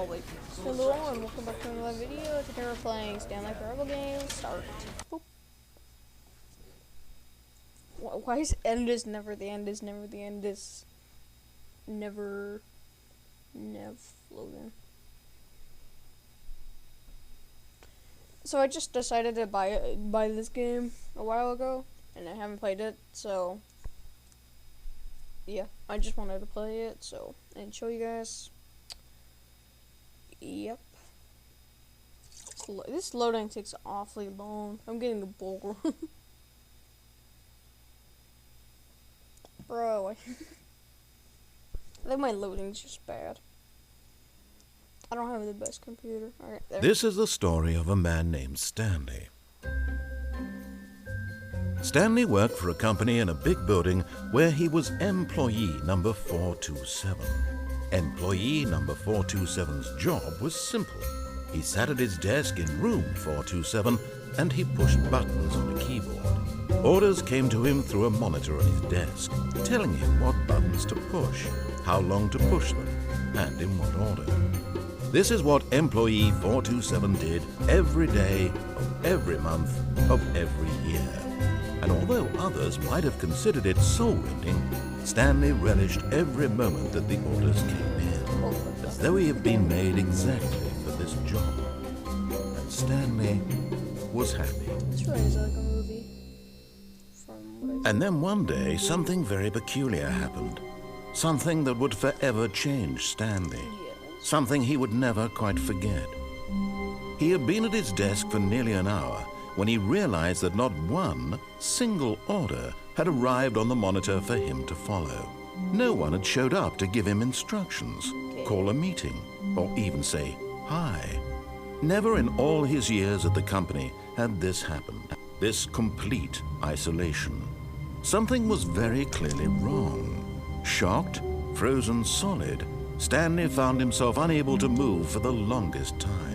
I'll wait. Hello and welcome back to another video. Today we're playing Stanley Parable game. Start. Boop. Why is end is never the end is never the end is never loading? So I just decided to buy this game a while ago, and I haven't played it, so yeah, I just wanted to play it and show you guys. Yep. This loading takes awfully long. I'm getting a bull. Bro, I think my loading's just bad. I don't have the best computer. Alright, there. This is the story of a man named Stanley. Stanley worked for a company in a big building where he was employee number 427. Employee number 427's job was simple. He sat at his desk in room 427 and he pushed buttons on a keyboard. Orders came to him through a monitor on his desk, telling him what buttons to push, how long to push them, and in what order. This is what employee 427 did every day of every month of every year. And although others might have considered it soul-rending, Stanley relished every moment that the orders came in, as though he had been made exactly for this job. And Stanley was happy. This really is like a movie. And then one day, something very peculiar happened. Something that would forever change Stanley. Yes. Something he would never quite forget. He had been at his desk for nearly an hour when he realized that not one single order had arrived on the monitor for him to follow. No one had showed up to give him instructions, call a meeting, or even say hi. Never in all his years at the company had this happened, this complete isolation. Something was very clearly wrong. Shocked, frozen solid, Stanley found himself unable to move for the longest time.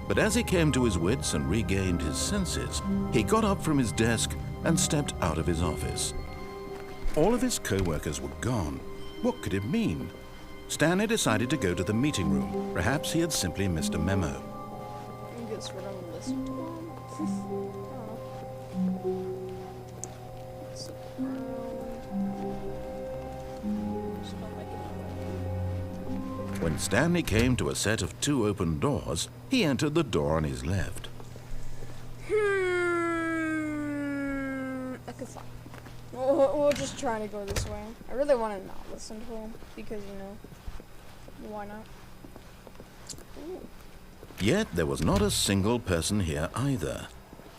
But as he came to his wits and regained his senses, he got up from his desk and stepped out of his office. All of his co-workers were gone. What could it mean? Stanley decided to go to the meeting room. Perhaps he had simply missed a memo. I guess we're gonna listen to him. When Stanley came to a set of two open doors, he entered the door on his left. Okay, fine. We'll just try to go this way. I really want to not listen to him because, you know, why not? Ooh. Yet there was not a single person here either.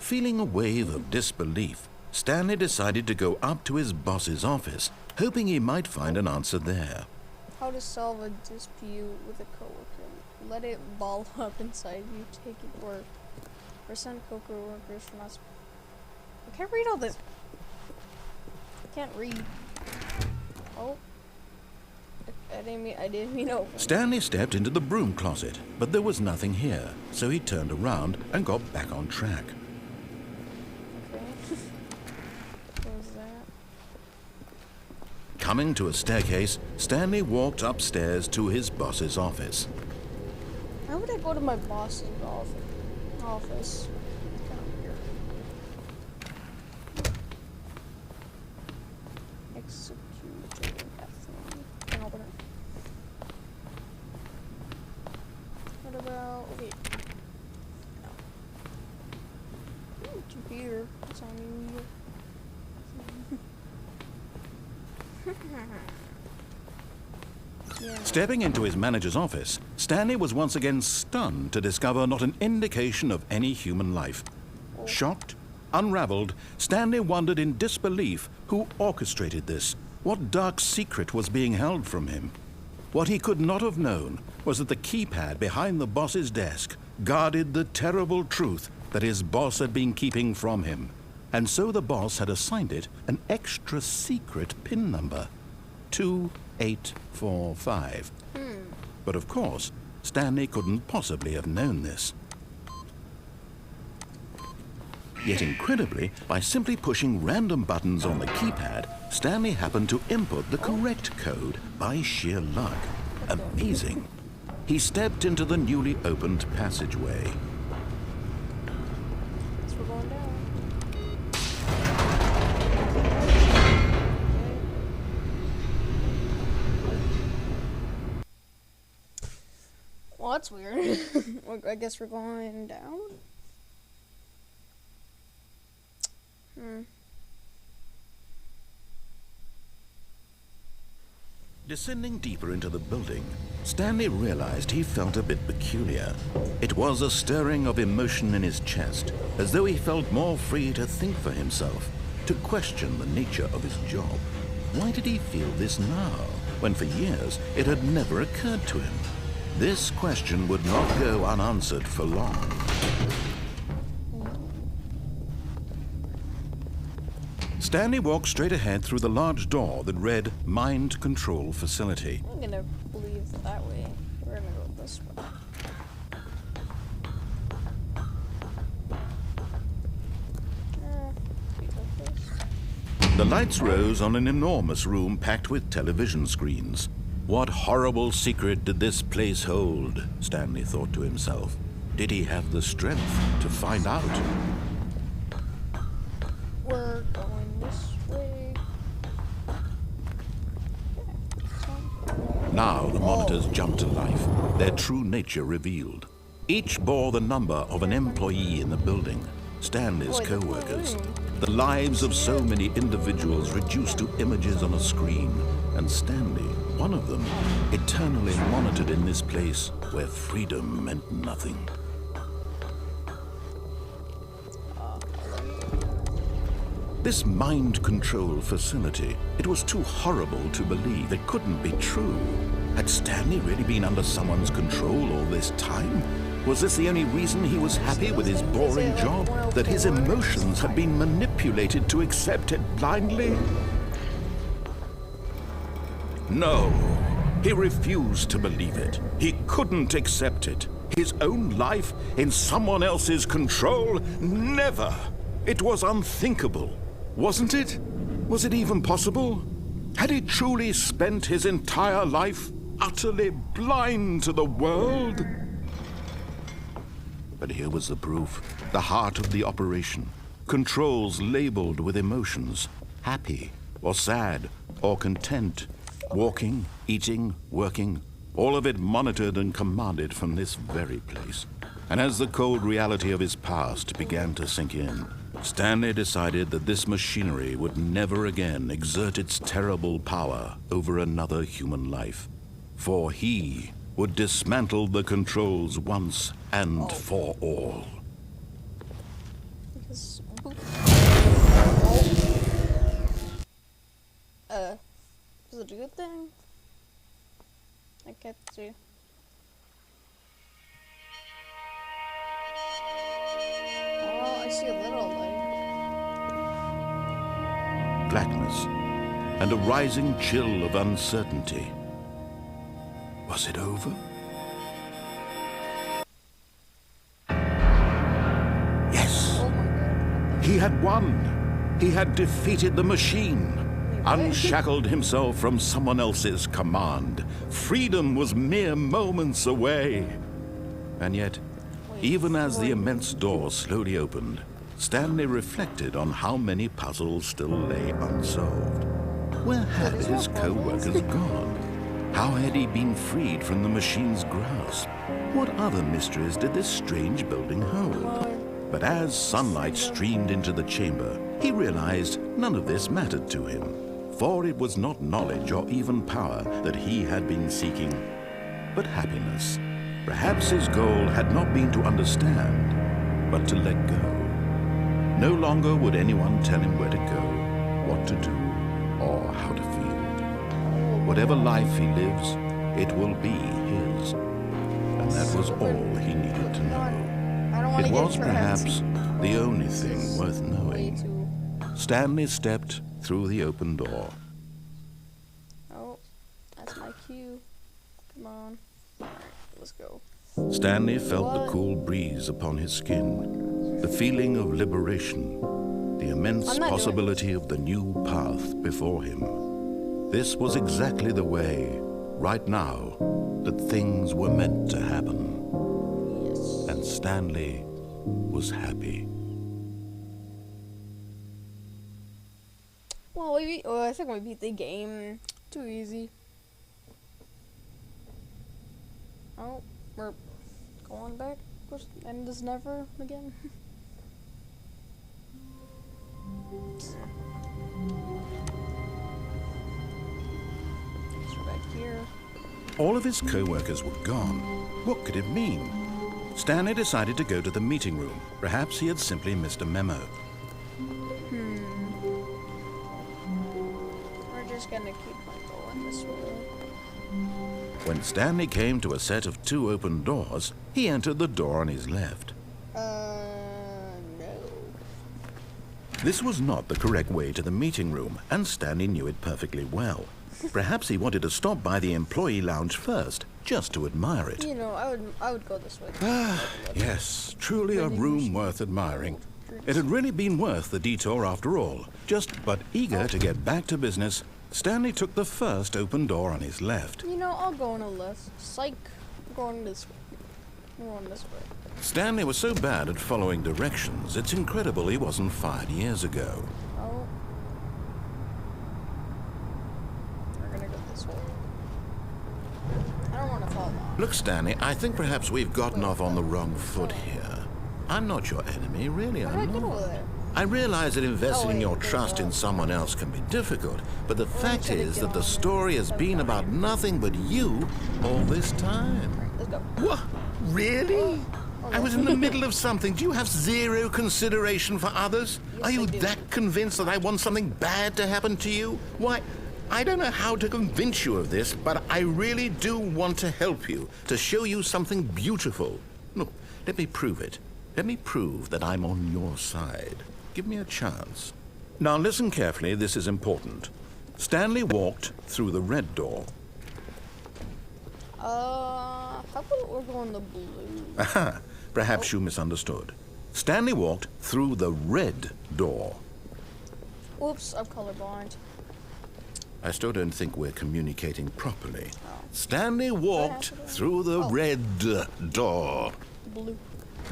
Feeling a wave of disbelief, Stanley decided to go up to his boss's office, hoping he might find an answer there. How to solve a dispute with a coworker. Let it ball up inside you. Take it work. Percent co-workers from us. I can't read all this. I can't read. Oh. I didn't mean open. Stanley stepped into the broom closet, but there was nothing here, so he turned around and got back on track. Okay. What was that? Coming to a staircase, Stanley walked upstairs to his boss's office. How would I go to my boss's office? It's kind of weird. Execute F1. Can't open it. What about wait? No. Ooh, computer. That's on you. Yeah. Stepping into his manager's office, Stanley was once again stunned to discover not an indication of any human life. Shocked, unraveled, Stanley wondered in disbelief who orchestrated this, what dark secret was being held from him. What he could not have known was that the keypad behind the boss's desk guarded the terrible truth that his boss had been keeping from him. And so the boss had assigned it an extra secret PIN number, 2845. But of course, Stanley couldn't possibly have known this. Yet incredibly, by simply pushing random buttons on the keypad, Stanley happened to input the correct code by sheer luck. Amazing. he stepped into the newly opened passageway. Guess we're going down. Well, that's weird. I guess we're going down. Descending deeper into the building, Stanley realized he felt a bit peculiar. It was a stirring of emotion in his chest, as though he felt more free to think for himself, to question the nature of his job. Why did he feel this now, when for years it had never occurred to him? This question would not go unanswered for long. Stanley walked straight ahead through the large door that read Mind Control Facility. I'm gonna leave that way. We're gonna go this way. We go this. The lights rose on an enormous room packed with television screens. What horrible secret did this place hold? Stanley thought to himself. Did he have the strength to find out? We're going this way. Now the monitors jumped to life, their true nature revealed. Each bore the number of an employee in the building, Stanley's co-workers. The lives of so many individuals reduced to images on a screen, and Stanley, one of them, eternally monitored in this place where freedom meant nothing. This mind control facility, it was too horrible to believe. It couldn't be true. Had Stanley really been under someone's control all this time? Was this the only reason he was happy with his boring job? That his emotions had been manipulated to accept it blindly? No, he refused to believe it. He couldn't accept it. His own life in someone else's control? Never! It was unthinkable. Wasn't it? Was it even possible? Had he truly spent his entire life utterly blind to the world? But here was the proof, the heart of the operation. Controls labeled with emotions, happy or sad or content, walking, eating, working, all of it monitored and commanded from this very place. And as the cold reality of his past began to sink in, Stanley decided that this machinery would never again exert its terrible power over another human life. For he would dismantle the controls once and for all. Is it a good thing? I can't see. Oh, I see a little light. Blackness and a rising chill of uncertainty. Was it over? Yes! Oh my god. He had won! He had defeated the machine! Unshackled himself from someone else's command. Freedom was mere moments away. And yet, even as the immense door slowly opened, Stanley reflected on how many puzzles still lay unsolved. Where had his co-workers gone? How had he been freed from the machine's grasp? What other mysteries did this strange building hold? But as sunlight streamed into the chamber, he realized none of this mattered to him. For it was not knowledge or even power that he had been seeking, but happiness. Perhaps his goal had not been to understand, but to let go. No longer would anyone tell him where to go, what to do, or how to feel. Whatever life he lives, it will be his. And that was all he needed to know. It was perhaps the only thing worth knowing. Stanley stepped through the open door. Oh, that's my cue. Come on. Alright, let's go. Stanley felt the cool breeze upon his skin, the feeling of liberation, the immense possibility of the new path before him. This was exactly the way right now that things were meant to happen. Yes. And Stanley was happy. Well, I think we beat the game. Too easy. Oh, we're going back. End is never again. So we're back here. All of his co-workers were gone. What could it mean? Stanley decided to go to the meeting room. Perhaps he had simply missed a memo. We're just gonna keep on going this way. When Stanley came to a set of 2 open doors, he entered the door on his left. No. This was not the correct way to the meeting room, and Stanley knew it perfectly well. Perhaps he wanted to stop by the employee lounge first, just to admire it. You know, I would go this way. Yes, truly a room worth admiring. It had really been worth the detour after all. Just but eager to get back to business, Stanley took the first open door on his left. You know, I'll go on a left. Psych. I'm going this way. I'm going this way. Stanley was so bad at following directions, it's incredible he wasn't fired years ago. Oh. We're gonna go this way. I don't want to fall off. Look, Stanley, I think perhaps we've gotten off on the wrong foot here. I'm not your enemy, really, How do I I'm get not. over there? I realize that investing wait, your there's trust in that. someone else can be difficult, but the fact try to is get that the on there. story has been about nothing but you all this time. Let's go. What? Really? I was in the middle of something. Do you have zero consideration for others? Yes, Are you I do. that convinced that I want something bad to happen to you? Why, I don't know how to convince you of this, but I really do want to help you, to show you something beautiful. Look, let me prove it. Let me prove that I'm on your side. Give me a chance. Now listen carefully, this is important. Stanley walked through the red door. How about we're going the blue? Aha, perhaps you misunderstood. Stanley walked through the red door. Oops, I'm colorblind. I still don't think we're communicating properly. Oh. Stanley walked through the red door. Blue.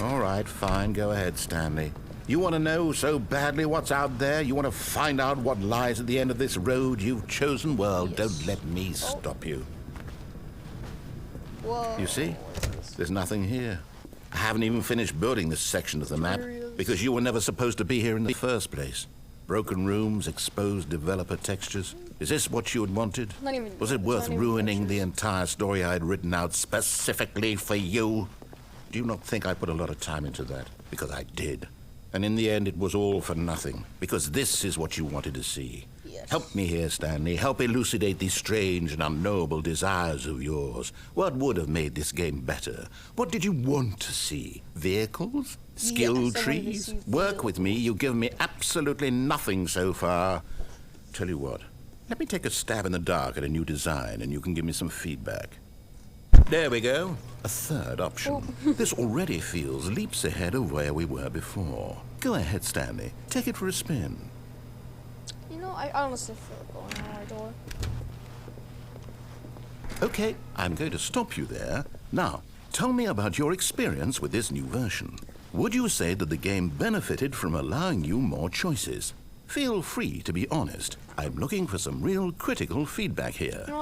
All right, fine, go ahead, Stanley. You want to know so badly what's out there? You want to find out what lies at the end of this road you've chosen? Well, Yes. don't let me stop you. Whoa. You see? There's nothing here. I haven't even finished building this section of the map because you were never supposed to be here in the first place. Broken rooms, exposed developer textures. Is this what you had wanted? Not even- Was it it's worth not even ruining the pictures. entire story I had written out specifically for you? Do you not think I put a lot of time into that? Because I did. And in the end, it was all for nothing. Because this is what you wanted to see. Yes. Help me here, Stanley. Help elucidate these strange and unknowable desires of yours. What would have made this game better? What did you want to see? Vehicles? Skill Yes, I wanted to trees? see Work with me. You've given me absolutely nothing so far. Tell you what. Let me take a stab in the dark at a new design, and you can give me some feedback. There we go. A third option. This already feels leaps ahead of where we were before. Go ahead, Stanley. Take it for a spin. You know, I honestly feel like going on my door. Okay, I'm going to stop you there. Now, tell me about your experience with this new version. Would you say that the game benefited from allowing you more choices? Feel free to be honest. I'm looking for some real critical feedback here. No,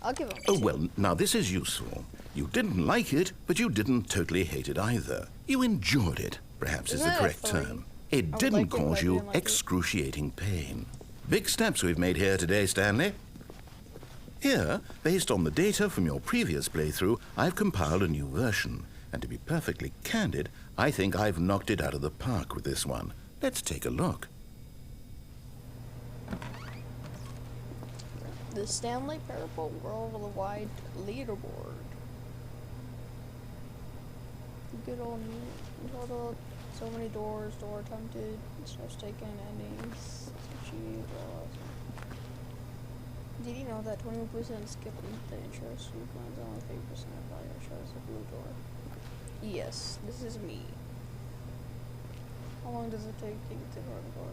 I'll give him. Oh, well, now this is useful. You didn't like it, but you didn't totally hate it either. You enjoyed it, perhaps is Isn't the that a correct three? term. It would didn't like it, but cause I you didn't like it. excruciating pain. Big steps we've made here today, Stanley. Here, based on the data from your previous playthrough, I've compiled a new version. And to be perfectly candid, I think I've knocked it out of the park with this one. Let's take a look. The Stanley Parable Worldwide Leaderboard. Good old me. Total, so many doors, door attempted, steps taken, endings, achieved, Did you know that 21% skipping the intro sequence, only 30% of value shows a blue door? Yes, this is me. How long does it take to get to the door?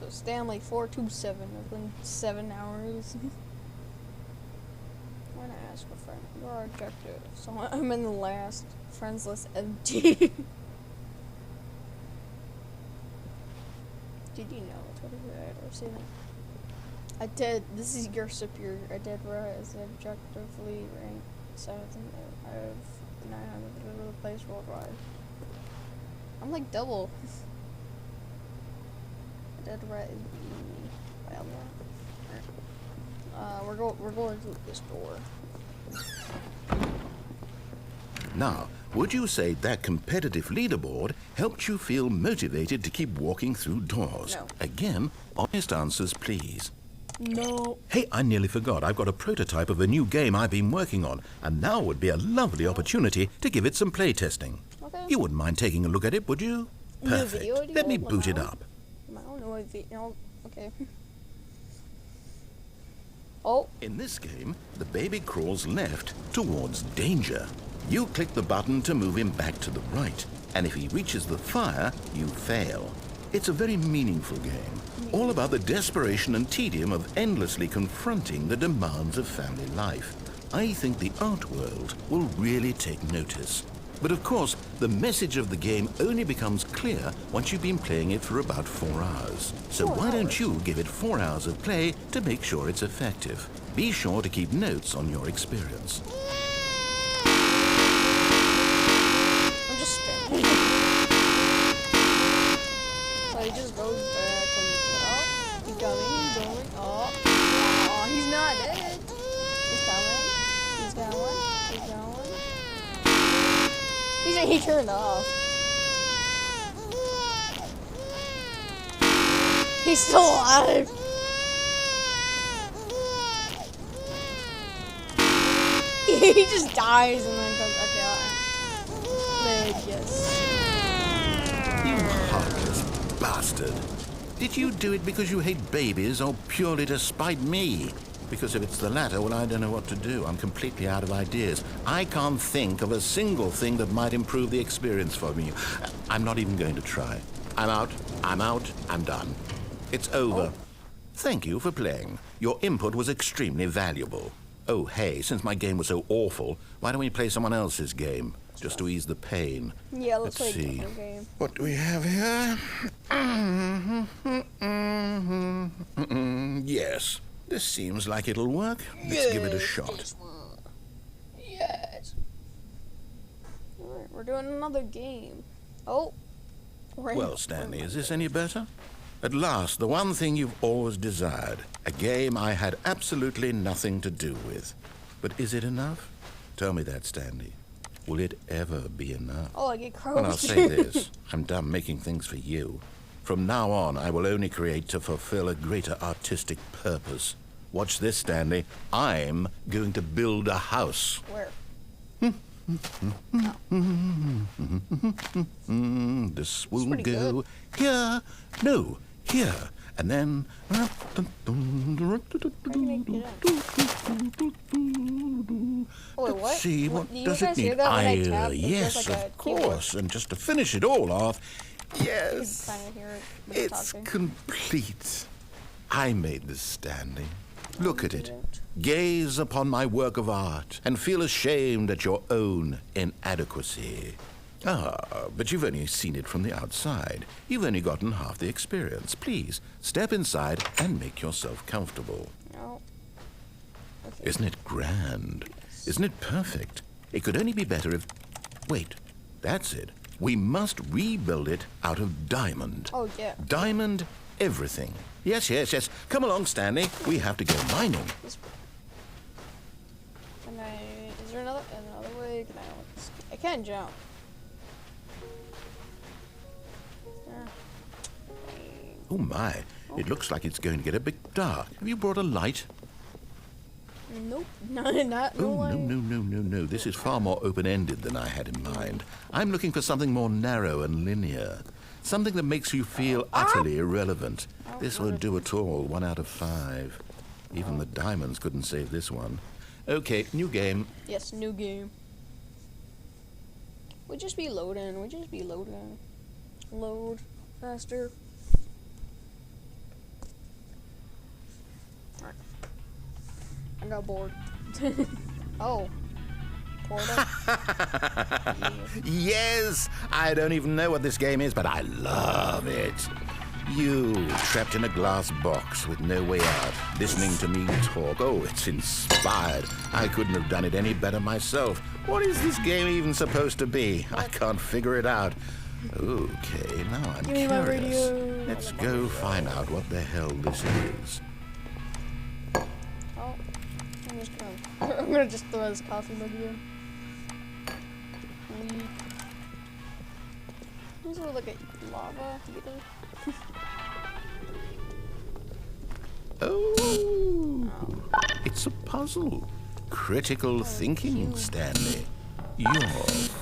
So Stanley 427 within 7 hours. ask a friend. Your objective. So I'm in the last. Friends list empty. Did you know? What did I ever say that? I did. This is your superior. I did rise objectively ranked 7th out of 900 place worldwide. I'm like double. I did rise. We're going through this door. Now, would you say that competitive leaderboard helped you feel motivated to keep walking through doors? No. Again, honest answers, please. No. Hey, I nearly forgot. I've got a prototype of a new game I've been working on, and now would be a lovely opportunity to give it some play testing. Okay. You wouldn't mind taking a look at it, would you? Perfect. Let me boot it up. I don't know if okay. Oh. In this game, the baby crawls left towards danger. You click the button to move him back to the right, and if he reaches the fire, you fail. It's a very meaningful game, all about the desperation and tedium of endlessly confronting the demands of family life. I think the art world will really take notice. But of course, the message of the game only becomes clear once you've been playing it for about 4 hours. So why don't you give it 4 hours of play to make sure it's effective? Be sure to keep notes on your experience. I'm just spamming. So he just goes back when you get up. He's going. Oh. Oh, he's not dead. He's going. He turned off. He's still alive. He just dies and then comes. Okay, yes. You heartless bastard. Did you do it because you hate babies or purely to spite me? Because if it's the latter, well, I don't know what to do. I'm completely out of ideas. I can't think of a single thing that might improve the experience for me. I'm not even going to try. I'm out, I'm done. It's over. Thank you for playing. Your input was extremely valuable. Oh, hey, since my game was so awful, why don't we play someone else's game? Just to ease the pain. Yeah, let's play a see. different game. What do we have here? Yes. This seems like it'll work. Let's give it a shot. Yes. Alright, we're doing another game. Oh. Well, Stanley, is this any better? At last, the one thing you've always desired. A game I had absolutely nothing to do with. But is it enough? Tell me that, Stanley. Will it ever be enough? Oh, I get crows. Well, I'll say this. I'm done making things for you. From now on, I will only create to fulfill a greater artistic purpose. Watch this, Stanley. I'm going to build a house. Where? This will pretty go here. No, here. And then... How can I get out? Oh, wait, what? Let's see, what Do you does it guys hear need? that when I tap? It's Yes, just like a of course. And just to finish it all off, yes, kind of hear it when you're it's talking. complete. I made this, Stanley. Look at it. didn't. Gaze upon my work of art and feel ashamed at your own inadequacy. Ah, but you've only seen it from the outside. You've only gotten half the experience. Please, step inside and make yourself comfortable. No. Okay. Isn't it grand? Isn't it perfect? It could only be better if... Wait, that's it. We must rebuild it out of diamond. Oh, yeah. Diamond everything. Yes, yes, yes. Come along, Stanley. We have to go mining. Can I... Is there another way? I can't jump. Oh, my. It looks like it's going to get a bit dark. Have you brought a light? Nope. Not Oh, light. no. This is far more open-ended than I had in mind. I'm looking for something more narrow and linear. Something that makes you feel utterly irrelevant. This won't do at all. 1 out of 5. Even the diamonds couldn't save this one. Okay, new game. Yes, new game. We just be loading. Load faster. Alright. I got bored. Oh. Portal? Yes! I don't even know what this game is, but I love it. You, trapped in a glass box with no way out, listening to me talk. Oh, it's inspired. I couldn't have done it any better myself. What is this game even supposed to be? I can't figure it out. Okay, now I'm curious. Let's go find out what the hell this is. Oh, I'm gonna just throw this coffee mug in. These are like a lava heater. Oh, it's a puzzle. Critical thinking, Stanley. Your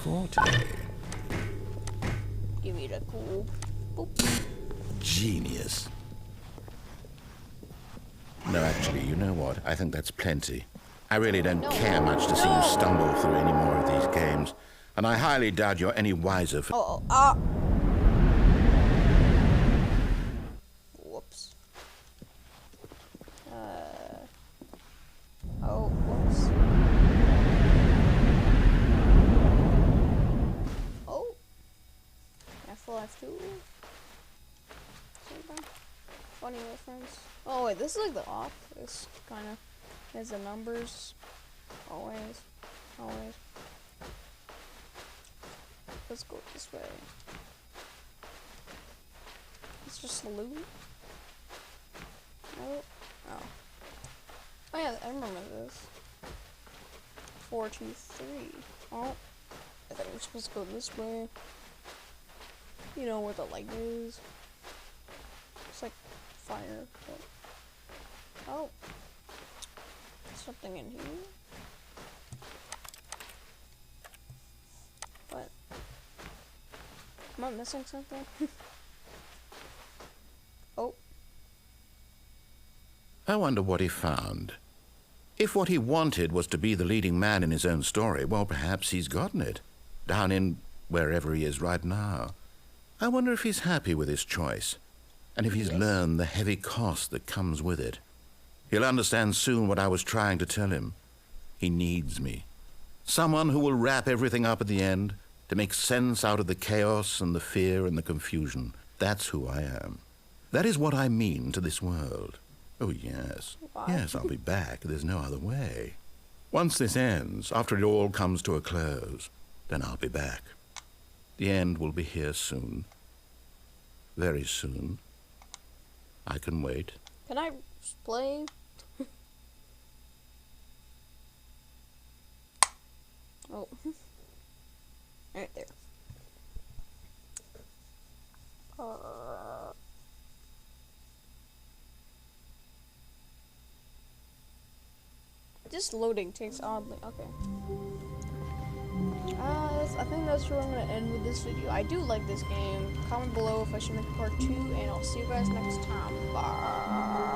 forte. Give me the cool. Boop. Genius. No, actually, you know what? I think that's plenty. I really don't care much to see you stumble through any more of these games. And I highly doubt you're any wiser for... Whoops. Whoops. Oh. F2. Funny reference. Oh wait, this is like the office, kind of. There's the numbers. Always. Let's go this way. It's just loot. Oh yeah, I remember this. 4, 2, 3. Oh, I thought we were supposed to go this way. You know where the light is. It's like fire. Oh, something in here. What? Am I missing something? Oh. I wonder what he found. If what he wanted was to be the leading man in his own story, well, perhaps he's gotten it. Down in wherever he is right now. I wonder if he's happy with his choice, and if he's learned the heavy cost that comes with it. He'll understand soon what I was trying to tell him. He needs me. Someone who will wrap everything up at the end, to make sense out of the chaos and the fear and the confusion. That's who I am. That is what I mean to this world. Oh, yes. Wow. Yes, I'll be back. There's no other way. Once this ends, after it all comes to a close, then I'll be back. The end will be here soon. Very soon. I can wait. Can I play? Oh. Right there. Just loading takes oddly. Okay. I think that's where I'm gonna end with this video. I do like this game. Comment below if I should make part 2, and I'll see you guys next time. Bye.